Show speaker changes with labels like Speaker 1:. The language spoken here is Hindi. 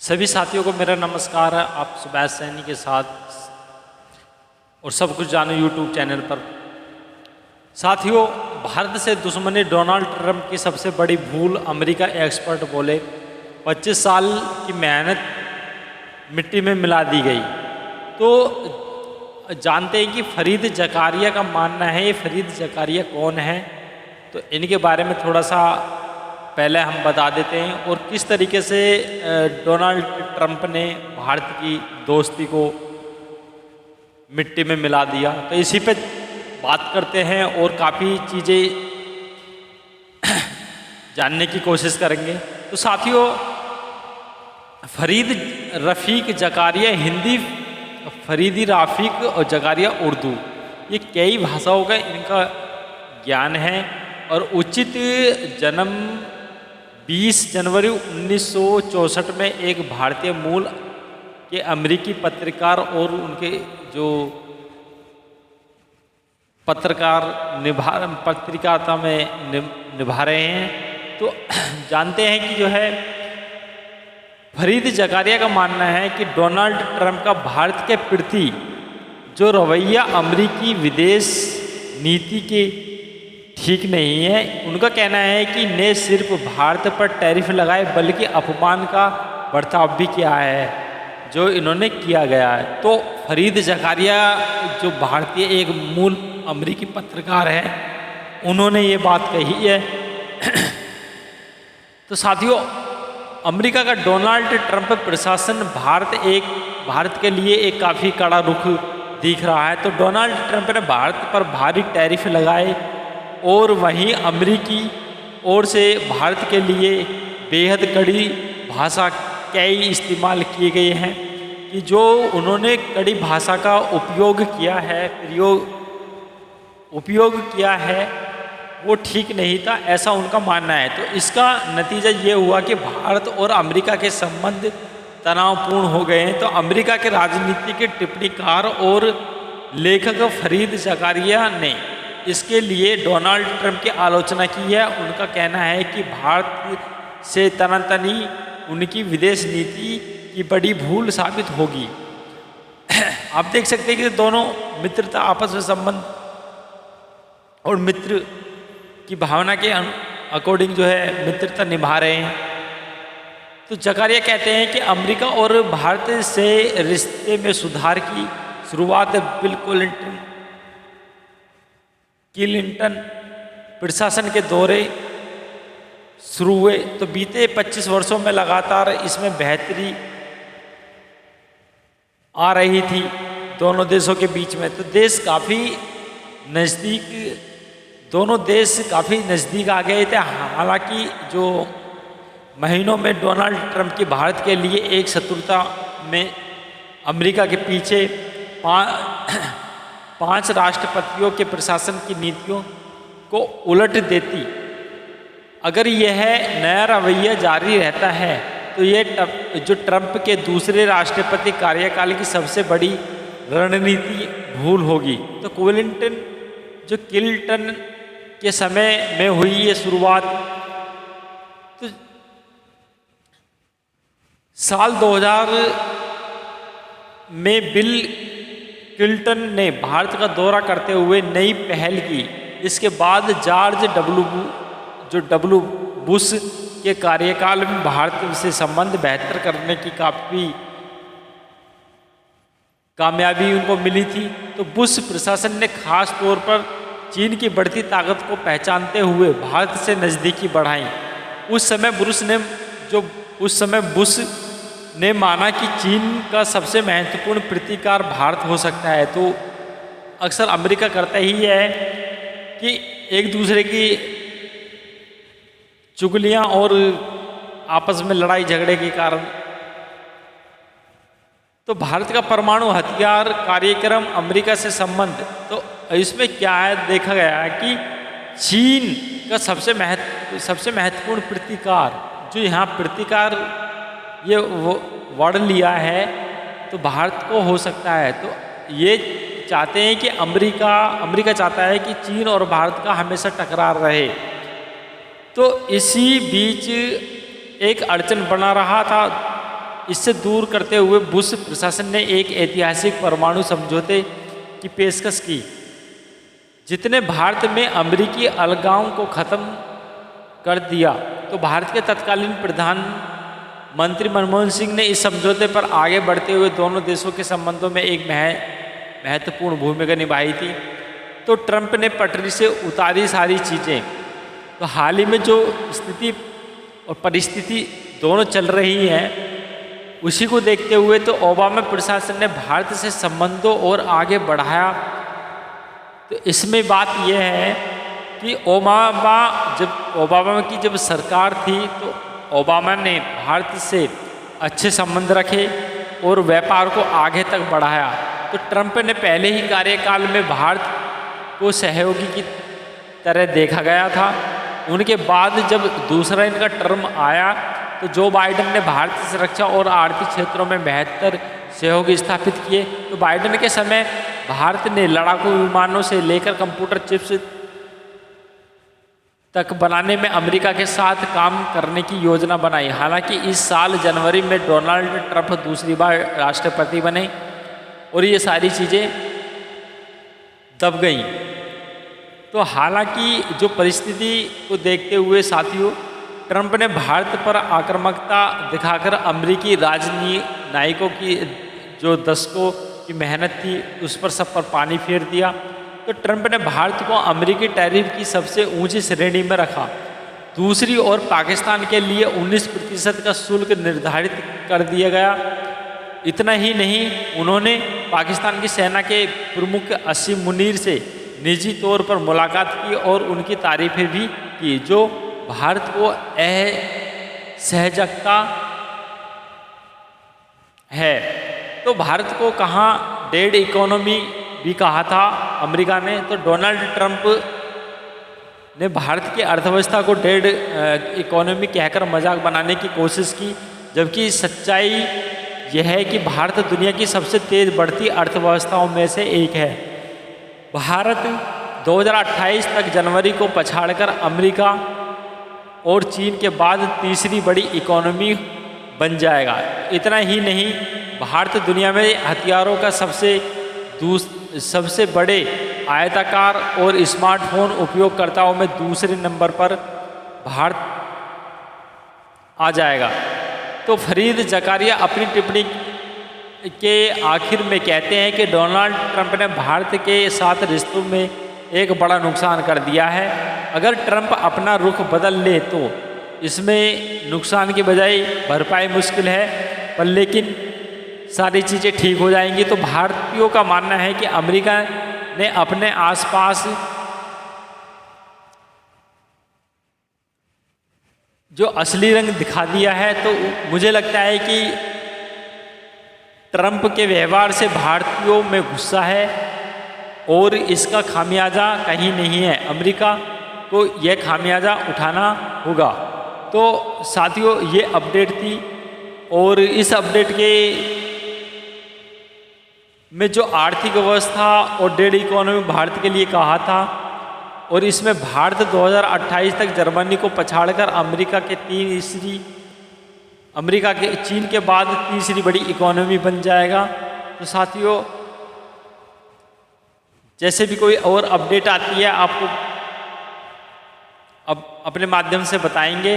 Speaker 1: सभी साथियों को मेरा नमस्कार है। आप सुबैश सैनी के साथ और सब कुछ जानो यूट्यूब चैनल पर। साथियों, भारत से दुश्मनी डोनाल्ड ट्रंप की सबसे बड़ी भूल, अमेरिका एक्सपर्ट बोले 25 साल की मेहनत मिट्टी में मिला दी गई। तो जानते हैं कि फरीद जकारिया का मानना है, ये फरीद जकारिया कौन है, तो इनके बारे में थोड़ा सा पहले हम बता देते हैं और किस तरीके से डोनाल्ड ट्रंप ने भारत की दोस्ती को मिट्टी में मिला दिया। तो इसी पे बात करते हैं और काफ़ी चीज़ें जानने की कोशिश करेंगे। तो साथियों, फरीद रफ़ीक जकारिया हिंदी, फरीदी राफिक और जकारिया उर्दू, ये कई भाषाओं का इनका ज्ञान है। और उचित जन्म 20 जनवरी 1964 में एक भारतीय मूल के अमेरिकी पत्रकार और उनके जो पत्रकारिता में निभा रहे हैं। तो जानते हैं कि जो है फरीद जकारिया का मानना है कि डोनाल्ड ट्रंप का भारत के प्रति जो रवैया अमेरिकी विदेश नीति के ठीक नहीं है। उनका कहना है कि ने सिर्फ भारत पर टैरिफ लगाए बल्कि अपमान का बर्ताव भी किया है जो इन्होंने किया गया है। तो फरीद जकारिया जो भारतीय एक मूल अमेरिकी पत्रकार है, उन्होंने ये बात कही है। तो साथियों, अमेरिका का डोनाल्ड ट्रंप प्रशासन भारत के लिए एक काफ़ी कड़ा रुख दिख रहा है। तो डोनाल्ड ट्रंप ने भारत पर भारी टैरिफ लगाए और वहीं अमेरिकी ओर से भारत के लिए बेहद कड़ी भाषा कई इस्तेमाल किए गए हैं कि जो उन्होंने कड़ी भाषा का उपयोग किया है वो ठीक नहीं था, ऐसा उनका मानना है। तो इसका नतीजा ये हुआ कि भारत और अमेरिका के संबंध तनावपूर्ण हो गए हैं। तो अमेरिका के राजनीतिक टिप्पणीकार और लेखक फरीद जकारिया ने इसके लिए डोनाल्ड ट्रंप की आलोचना की है। उनका कहना है कि भारत से तनातनी उनकी विदेश नीति की बड़ी भूल साबित होगी। आप देख सकते हैं कि दोनों मित्रता, आपस में संबंध और मित्र की भावना के अकॉर्डिंग जो है मित्रता निभा रहे हैं। तो जकारिया कहते हैं कि अमेरिका और भारत से रिश्ते में सुधार की शुरुआत बिल क्लिंटन प्रशासन के दौरे शुरू हुए। तो बीते 25 वर्षों में लगातार इसमें बेहतरी आ रही थी दोनों देशों के बीच में। तो दोनों देश काफ़ी नज़दीक आ गए थे। हालांकि जो महीनों में डोनाल्ड ट्रंप की भारत के लिए एक शत्रुता में अमेरिका के पीछे 5 राष्ट्रपतियों के प्रशासन की नीतियों को उलट देती। अगर यह नया रवैया जारी रहता है तो ये जो ट्रंप के दूसरे राष्ट्रपति कार्यकाल की सबसे बड़ी रणनीति भूल होगी। तो क्लिंटन के समय में हुई ये शुरुआत। तो साल 2000 में बिल क्लिंटन ने भारत का दौरा करते हुए नई पहल की। इसके बाद जॉर्ज डब्ल्यू बुश के कार्यकाल में भारत से संबंध बेहतर करने की काफ़ी कामयाबी उनको मिली थी। तो बुश प्रशासन ने खास तौर पर चीन की बढ़ती ताकत को पहचानते हुए भारत से नज़दीकी बढ़ाई। उस समय बुश ने माना कि चीन का सबसे महत्वपूर्ण प्रतिकार भारत हो सकता है। तो अक्सर अमेरिका करता ही है कि एक दूसरे की चुगलियां और आपस में लड़ाई झगड़े के कारण। तो भारत का परमाणु हथियार कार्यक्रम, अमेरिका से संबंध, तो इसमें क्या है देखा गया है कि चीन का सबसे महत्वपूर्ण प्रतिकार, जो यहाँ प्रतिकार ये वर्ड लिया है, तो भारत को हो सकता है। तो ये चाहते हैं कि अमेरिका चाहता है कि चीन और भारत का हमेशा टकरार रहे। तो इसी बीच एक अड़चन बना रहा था इससे दूर करते हुए बुश प्रशासन ने एक ऐतिहासिक परमाणु समझौते की पेशकश की, जितने भारत में अमेरिकी अलगाव को खत्म कर दिया। तो भारत के तत्कालीन प्रधानमंत्री मनमोहन सिंह ने इस समझौते पर आगे बढ़ते हुए दोनों देशों के संबंधों में एक महत्वपूर्ण भूमिका निभाई थी। तो ट्रंप ने पटरी से उतारी सारी चीज़ें। तो हाल ही में जो स्थिति और परिस्थिति दोनों चल रही हैं, उसी को देखते हुए तो ओबामा प्रशासन ने भारत से संबंधों और आगे बढ़ाया। तो इसमें बात यह है कि ओबामा की जब सरकार थी तो ओबामा ने भारत से अच्छे संबंध रखे और व्यापार को आगे तक बढ़ाया। तो ट्रंप ने पहले ही कार्यकाल में भारत को सहयोगी की तरह देखा गया था। उनके बाद जब दूसरा इनका टर्म आया तो जो बाइडेन ने भारत से रक्षा और आर्थिक क्षेत्रों में बेहतर सहयोग स्थापित किए। तो बाइडेन के समय भारत ने लड़ाकू विमानों से लेकर कंप्यूटर चिप्स तक बनाने में अमेरिका के साथ काम करने की योजना बनाई। हालांकि इस साल जनवरी में डोनाल्ड ट्रंप दूसरी बार राष्ट्रपति बने और ये सारी चीज़ें दब गई। तो हालांकि जो परिस्थिति को देखते हुए साथियों, ट्रंप ने भारत पर आक्रामकता दिखाकर अमेरिकी राजनयिकों की जो दशकों की मेहनत थी उस पर सब पर पानी फेर दिया। तो ट्रंप ने भारत को अमेरिकी टैरिफ की सबसे ऊंची श्रेणी में रखा। दूसरी ओर पाकिस्तान के लिए 19% का शुल्क निर्धारित कर दिया गया। इतना ही नहीं, उन्होंने पाकिस्तान की सेना के प्रमुख असीम मुनीर से निजी तौर पर मुलाकात की और उनकी तारीफें भी की, जो भारत को असहजकता है। तो भारत को कहाँ डेड इकोनॉमी भी कहा था अमेरिका ने। तो डोनाल्ड ट्रंप ने भारत की अर्थव्यवस्था को डेड इकोनॉमी कहकर मजाक बनाने की कोशिश की, जबकि सच्चाई यह है कि भारत दुनिया की सबसे तेज बढ़ती अर्थव्यवस्थाओं में से एक है। भारत 2028 तक जनवरी को पछाड़कर अमेरिका और चीन के बाद तीसरी बड़ी इकोनॉमी बन जाएगा। इतना ही नहीं, भारत दुनिया में हथियारों का सबसे बड़े आयताकार और स्मार्टफोन उपयोगकर्ताओं में दूसरे नंबर पर भारत आ जाएगा। तो फरीद जकारिया अपनी टिप्पणी के आखिर में कहते हैं कि डोनाल्ड ट्रंप ने भारत के साथ रिश्तों में एक बड़ा नुकसान कर दिया है। अगर ट्रंप अपना रुख बदल ले तो इसमें नुकसान की बजाय भरपाई मुश्किल है, पर लेकिन सारी चीज़ें ठीक हो जाएंगी। तो भारतीयों का मानना है कि अमेरिका ने अपने आसपास जो असली रंग दिखा दिया है। तो मुझे लगता है कि ट्रंप के व्यवहार से भारतीयों में गुस्सा है और इसका खामियाजा कहीं नहीं है। अमेरिका को यह खामियाजा उठाना होगा। तो साथियों, ये अपडेट थी और इस अपडेट के में जो आर्थिक व्यवस्था और डेड इकोनॉमी भारत के लिए कहा था, और इसमें भारत 2028 तक जर्मनी को पछाड़कर अमेरिका के चीन के बाद तीसरी बड़ी इकोनॉमी बन जाएगा। तो साथियों, जैसे भी कोई और अपडेट आती है आपको अब अपने माध्यम से बताएंगे।